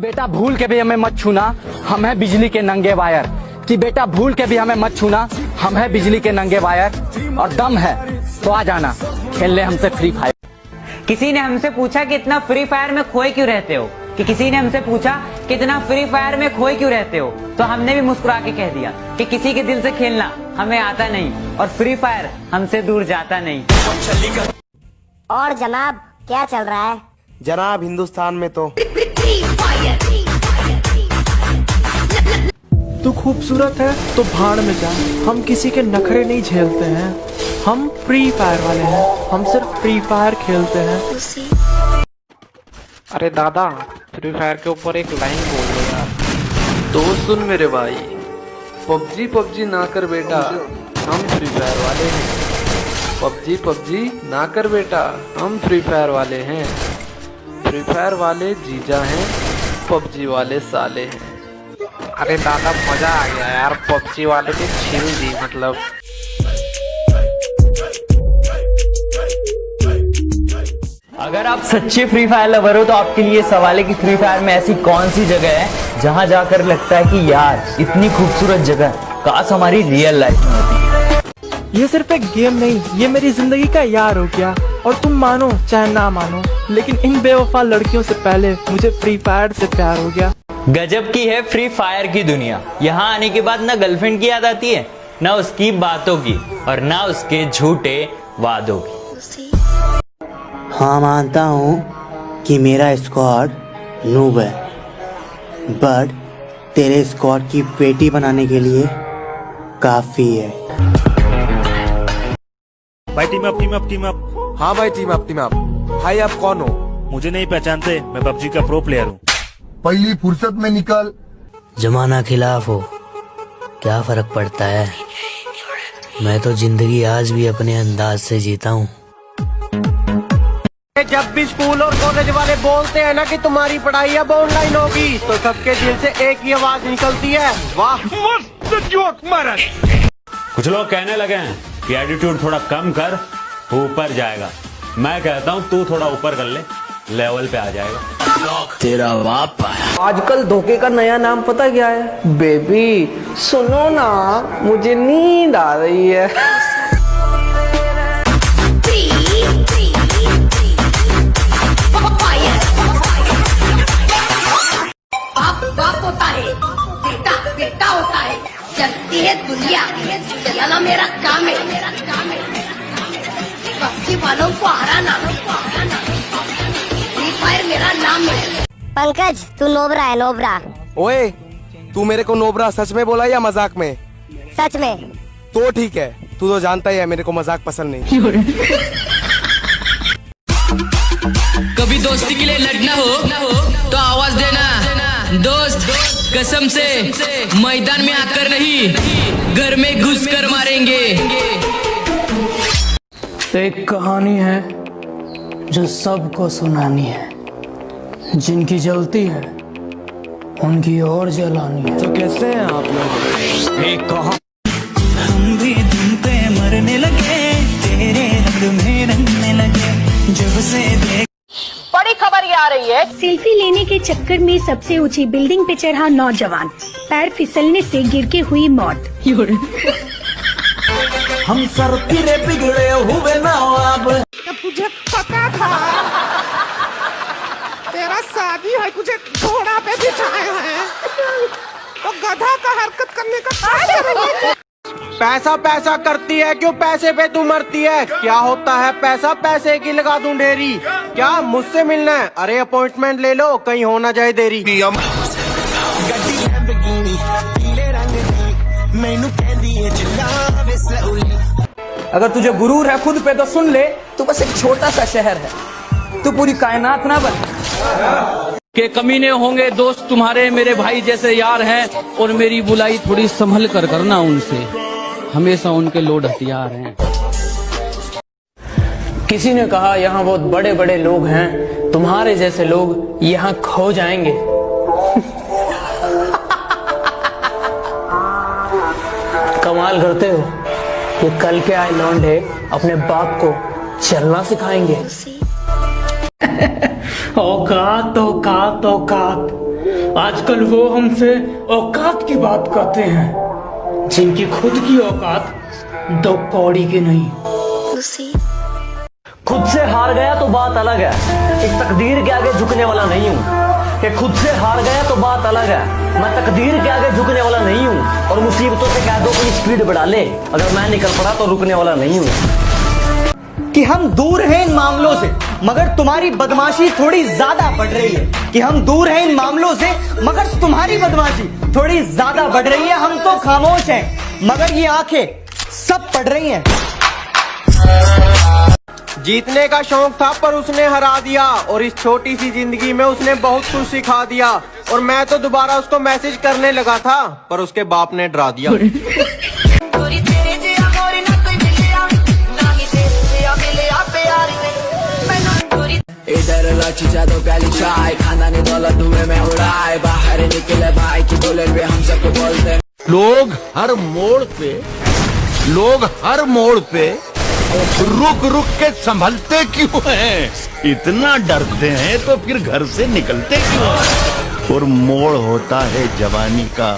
बेटा भूल के भी हमें मत छूना, हम हैं बिजली के नंगे वायर। कि बेटा भूल के भी हमें मत छूना, हम हैं बिजली के नंगे वायर। और दम है तो आ जाना खेल ले हमसे फ्री फायर। किसी ने हमसे पूछा कि इतना फ्री फायर में खोए क्यों रहते हो, किसी ने हमसे पूछा कि इतना फ्री फायर में खोए क्यों रहते हो, तो हमने भी मुस्कुरा के कह दिया कि किसी के दिल से खेलना हमें आता नहीं और फ्री फायर हमसे दूर जाता नहीं। और जनाब क्या चल रहा है? जनाब हिंदुस्तान में तो तू खूबसूरत है तो भाड़ में जा, हम किसी के नखरे नहीं झेलते हैं, हम फ्री फायर वाले हैं, हम सिर्फ फ्री फायर खेलते हैं। अरे दादा फ्री फायर के ऊपर एक लाइन बोल दो यार। तो सुन मेरे भाई, पबजी पबजी ना कर बेटा, हम फ्री फायर वाले हैं। पबजी पबजी ना कर बेटा, हम फ्री फायर वाले हैं। फ्री फायर वाले जीजा हैं, पबजी वाले साले हैं। अरे दादा मजा आ गया यार, पबजी वाले ने छीन दी मतलब। अगर आप सच्चे फ्री फायर लवर हो तो आपके लिए सवाल है कि फ्री फायर में ऐसी कौन सी जगह है जहां जाकर लगता है कि यार इतनी खूबसूरत जगह काश हमारी रियल लाइफ में होती। ये सिर्फ एक गेम नहीं, ये मेरी जिंदगी का यार हो गया। और तुम मानो चाहे ना मानो, लेकिन इन बेवफा लड़कियों से पहले मुझे फ्री फायर से प्यार हो गया। गजब की है फ्री फायर की दुनिया। यहाँ आने के बाद ना गर्लफ्रेंड की याद आती है, ना उसकी बातों की, और ना उसके झूठे वादों की। हाँ मानता हूँ कि मेरा स्क्वाड नूब है, बट तेरे स्क्वाड की पेटी बनाने के लिए काफी है। भाई team up team up team up. हाँ भाई टीम अप टीम अप। भाई आप कौन हो? मुझे नहीं पहचानते, मैं पबजी का प्रो प्लेयर हूँ। पहली फुर्सत में निकल। जमाना खिलाफ हो क्या फर्क पड़ता है, मैं तो जिंदगी आज भी अपने अंदाज से जीता हूँ। जब भी स्कूल और कॉलेज वाले बोलते हैं ना कि तुम्हारी पढ़ाई अब ऑनलाइन होगी, तो सबके दिल से एक ही आवाज निकलती है, वाह मस्त जोक मारा। कुछ लोग कहने लगे हैं कि एटीट्यूड थोड़ा कम कर, ऊपर जाएगा। मैं कहता हूँ तू थोड़ा ऊपर कर ले, लेवल पे आ जाएगा। तेरा बाप आजकल धोखे का नया नाम पता क्या है? बेबी सुनो ना, मुझे नींद आ रही है। बाप होता है, बेटा बेटा होता है, चलती है दुनिया, चलाना मेरा काम है, मेरा काम है। पबजी वालों को हराना, फ्री फायर मेरा नाम है। पंकज तू नोबरा है, नोबरा। ओए तू मेरे को नोबरा सच में बोला या मजाक में? सच में। तो ठीक है, तू तो जानता ही है मेरे को मजाक पसंद नहीं। कभी दोस्ती के लिए लड़ना हो तो आवाज देना दोस्त, कसम से मैदान में आकर नहीं, घर में घुस कर मारेंगे। एक कहानी है जो सबको सुनानी है, जिनकी जलती है उनकी और जलानी है। तो कैसे हैं आप लोग? एक कहा हम भी तुम पे मरने लगे, तेरे रंग में रंगने लगे, जब से देख। बड़ी खबर ये आ रही है, सेल्फी लेने के चक्कर में सबसे ऊंची बिल्डिंग पे चढ़ा नौजवान, पैर फिसलने से गिर के हुई मौत। हम सर तेरे बिगड़े हुए ना अब। तुझे पता था तेरा शादी है, तुझे घोड़ा पे बिठाया है तो गधा का हरकत करने का क्या करेंगे? पैसा पैसा करती है क्यों, पैसे पे तू मरती है। क्या होता है पैसा, पैसे की लगा दूं ढेरी। क्या मुझसे मिलना है? अरे अपॉइंटमेंट ले लो, कहीं हो ना जाए देरी। अगर तुझे गुरूर है खुद पे तो सुन ले, तू बस एक छोटा सा शहर है, तू पूरी कायनात ना बन। के कमीने होंगे दोस्त तुम्हारे, मेरे भाई जैसे यार हैं, और मेरी बुलाई थोड़ी संभल कर करना उनसे, हमेशा उनके लोड हथियार हैं। किसी ने कहा यहाँ बहुत बड़े बड़े लोग हैं, तुम्हारे जैसे लोग यहाँ खो जाएंगे। कमाल करते हो, ये कल के आए लौंडे अपने बाप को चलना सिखाएंगे। औकात औकात औकात, आजकल वो हमसे औकात की बात करते हैं, जिनकी खुद की औकात 2 कौड़ी की नहीं। खुद से हार गया तो बात अलग है, इस तकदीर के आगे झुकने वाला नहीं हूँ। कि खुद से हार गया तो बात अलग है, मैं तकदीर के आगे झुकने वाला नहीं हूँ। और मुसीबतों से कह दो अपनी स्पीड बढ़ा ले, अगर मैं निकल पड़ा तो रुकने वाला नहीं हूँ। कि हम दूर हैं इन मामलों से, मगर तुम्हारी बदमाशी थोड़ी ज्यादा बढ़ रही है। कि हम दूर हैं इन मामलों से, मगर तुम्हारी बदमाशी थोड़ी ज्यादा बढ़ रही है। हम तो खामोश हैं, मगर ये आंखें सब पढ़ रही हैं। जीतने का शौक था पर उसने हरा दिया, और इस छोटी सी जिंदगी में उसने बहुत कुछ सिखा दिया। और मैं तो दोबारा उसको मैसेज करने लगा था, पर उसके बाप ने डरा दिया। इधर लाची जादो प्याली चाय, खाना ने दौलत धुएं में उड़ाए, बाहर निकले भाई की बुलेट पे हम सबको बोलते। लोग हर मोड़ पे रुक रुक के संभलते क्यों हैं? इतना डरते हैं तो फिर घर से निकलते क्यों हैं? और मोड़ होता है जवानी का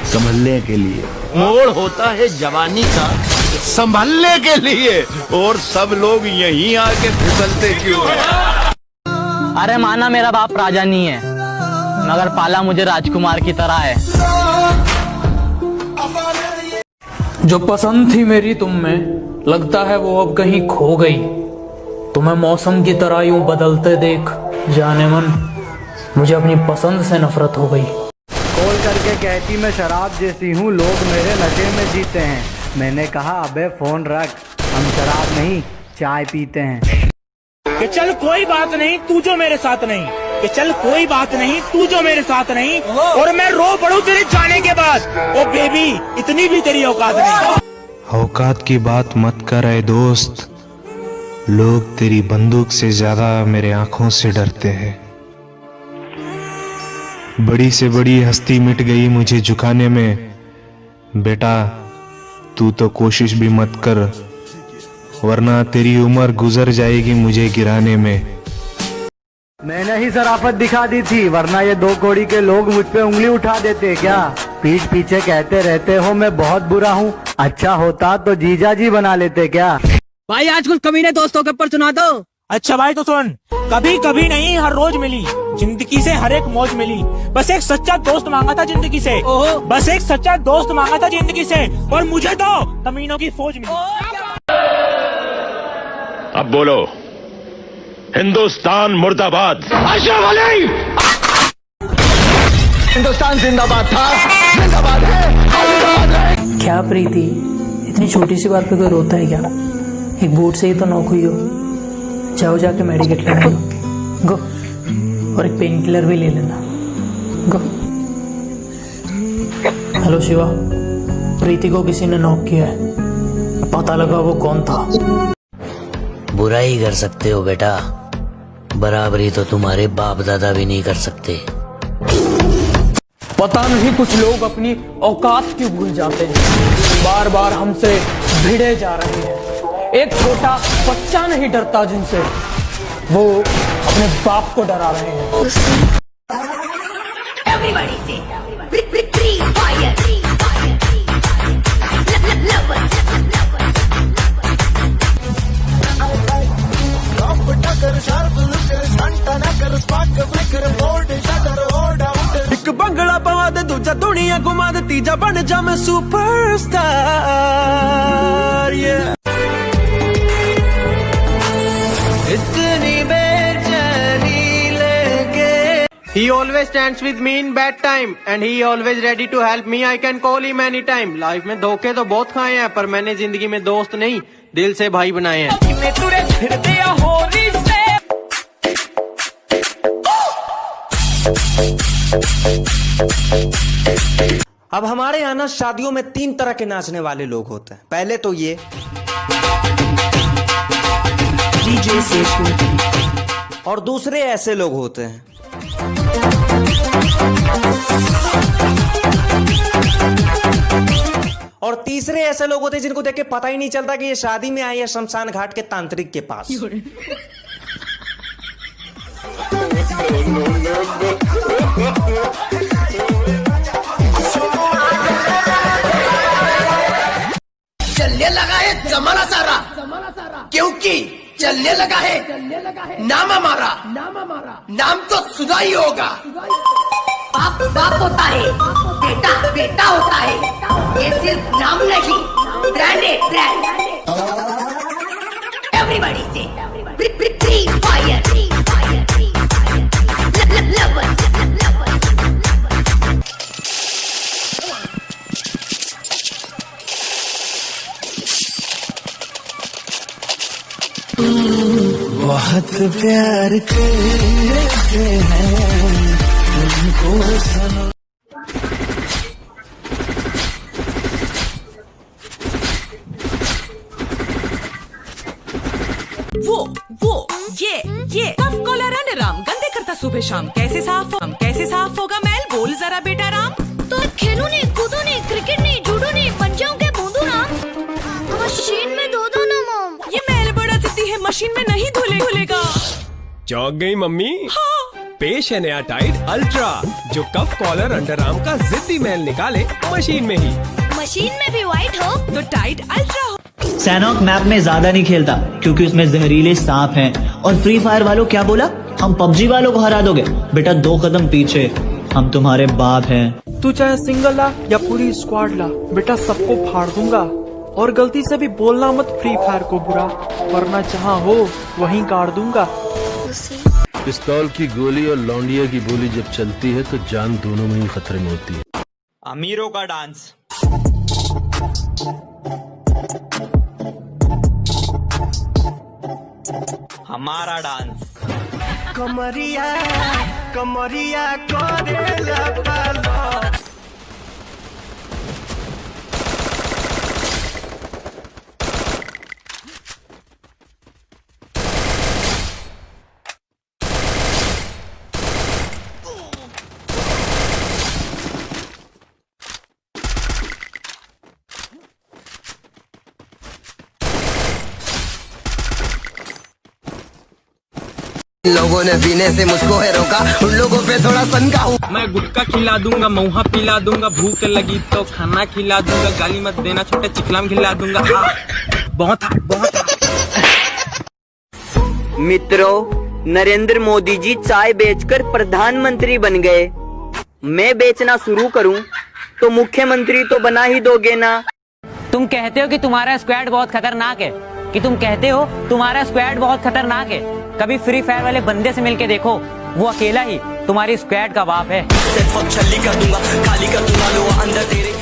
संभलने के लिए, मोड़ होता है जवानी का संभलने के लिए, और सब लोग यहीं आके फिसलते क्यों हैं? अरे माना मेरा बाप राजा नहीं है, मगर पाला मुझे राजकुमार की तरह है। जो पसंद थी मेरी तुम में, लगता है वो अब कहीं खो गई। तुम्हें मौसम की तरह यूं बदलते देख, जाने मन मुझे अपनी पसंद से नफरत हो गई। खोल करके कहती मैं शराब जैसी हूँ, लोग मेरे नशे में जीते हैं। मैंने कहा अबे फोन रख, हम शराब नहीं चाय पीते हैं। कि चल कोई बात नहीं तू जो मेरे साथ नहीं, कि चल कोई बात नहीं तू जो मेरे साथ नहीं, और मैं रो पड़ूं तेरे जाने के बाद। ओ बेबी इतनी भी तेरी औकात नहीं। औकात की बात मत कर ऐ दोस्त, लोग तेरी बंदूक से ज्यादा मेरे आंखों से डरते हैं। बड़ी से बड़ी हस्ती मिट गई मुझे झुकाने में, बेटा तू तो कोशिश भी मत कर, वरना तेरी उम्र गुजर जाएगी मुझे गिराने में। मैंने ही शराफत दिखा दी थी, वरना ये 2 कौड़ी के लोग मुझ पे उंगली उठा देते क्या? पीठ पीछे कहते रहते हो मैं बहुत बुरा हूँ, अच्छा होता तो जीजा जी बना लेते क्या? भाई आज कुछ कमीने दोस्तों के ऊपर सुना दो। अच्छा भाई तो सुन, कभी कभी नहीं हर रोज मिली, जिंदगी से हर एक मौज मिली। बस एक सच्चा दोस्त मांगा था जिंदगी से, बस एक सच्चा दोस्त मांगा था जिंदगी से, और मुझे तो कमीनों की फौज मिली। अब बोलो, हिंदुस्तान मुर्दाबाद। हिंदुस्तान जिंदाबाद था, जिंदाबाद है। क्या प्रीति, इतनी छोटी सी बात पे कोई रोता है क्या? एक बूट से ही तो नॉक हुई हो, जाओ जाके मेडिकेट लेना गो, और एक पेन किलर भी ले लेना गो। हेलो शिवा, प्रीति को किसी ने नॉक किया है, पता लगा वो कौन था। बुराई कर सकते हो बेटा, बराबरी तो तुम्हारे बाप दादा भी नहीं कर सकते। पता नहीं कुछ लोग अपनी औकात क्यों भूल जाते हैं, बार बार हमसे भिड़े जा रहे हैं। एक छोटा बच्चा नहीं डरता जिनसे, वो अपने बाप को डरा रहे हैं। Everybody say, free fire. एक बंगला पवा दे, दूजा दुनिया घुमा दे, तीजा बन जा मैं सुपरस्टार। इतनी बेचैनी लेके। He always stands with me in bad time and he always ready to help me. I can call him anytime. Life में धोखे तो बहुत खाए हैं, पर मैंने जिंदगी में दोस्त नहीं दिल से भाई बनाए हैं। अब हमारे यहाँ ना शादियों में 3 तरह के नाचने वाले लोग होते हैं। पहले तो ये डीजे सेशन, और दूसरे ऐसे लोग होते हैं। और तीसरे ऐसे लोग होते हैं जिनको देख के पता ही नहीं चलता कि ये शादी में आए या शमशान घाट के तांत्रिक के पास। जलने लगा है नाम हमारा नाम तो सुना ही होगा। बाप बाप होता है, बेटा बेटा होता है, ये सिर्फ नाम नहीं ब्रांड है ब्रांड। एवरीबॉडी से फ्री फायर लवर। बहुत प्यार करते हैं तुमको सुनो। वो ये कफ कॉलर राम गंदे करता सुबह शाम, कैसे साफ होगा मैल, बोल जरा बेटा राम। तो खेलूं नहीं, कूदूं नहीं, क्रिकेट नहीं, जूडो नहीं, बन जाऊं क्या बूंदू राम। मशीन में धो दो ना मॉम। ये मैल बड़ा जिद्दी है, मशीन में नहीं धुलेगा। चौंक गई मम्मी? हाँ। पेश है नया टाइड अल्ट्रा, जो कफ कॉलर अंडरआर्म का जिद्दी मैल निकाले मशीन में ही। मशीन में भी व्हाइट हो तो टाइड अल्ट्रा हो। सैनॉक मैप में ज्यादा नहीं खेलता क्योंकि उसमें जहरीले सांप हैं। और फ्री फायर वालों क्या बोला, हम पबजी वालों को हरा दोगे? बेटा 2 कदम पीछे, हम तुम्हारे बाप हैं। तू चाहे सिंगल ला या पूरी स्क्वाड ला, बेटा सबको फाड़ दूंगा। और गलती से भी बोलना मत फ्री फायर को बुरा, वरना जहाँ हो वहीं काट दूंगा। पिस्तौल की गोली और लौंडिया की बोली जब चलती है तो जान दोनों में ही खतरे में होती है। अमीरों का डांस। हमारा डांस। कमरिया कमरिया करेला पालो। लोगों ने पीने से मुझको है रोका, उन लोगों पे थोड़ा सनका हूँ। मैं गुटखा खिला दूंगा, महुआ पिला दूंगा, भूख लगी तो खाना खिला दूंगा, गाली मत देना छोटे चिकलाम खिला दूंगा। बहुत मित्रों, नरेंद्र मोदी जी चाय बेचकर प्रधानमंत्री बन गए। मैं बेचना शुरू करूं तो मुख्यमंत्री तो बना ही दोगे ना। तुम कहते हो कि तुम्हारा स्क्वाड बहुत खतरनाक है, कभी फ्री फायर वाले बंदे से मिलके देखो, वो अकेला ही तुम्हारी स्क्वाड का बाप है। छली कर दूंगा, खाली कर दूंगा लो अंदर तेरे।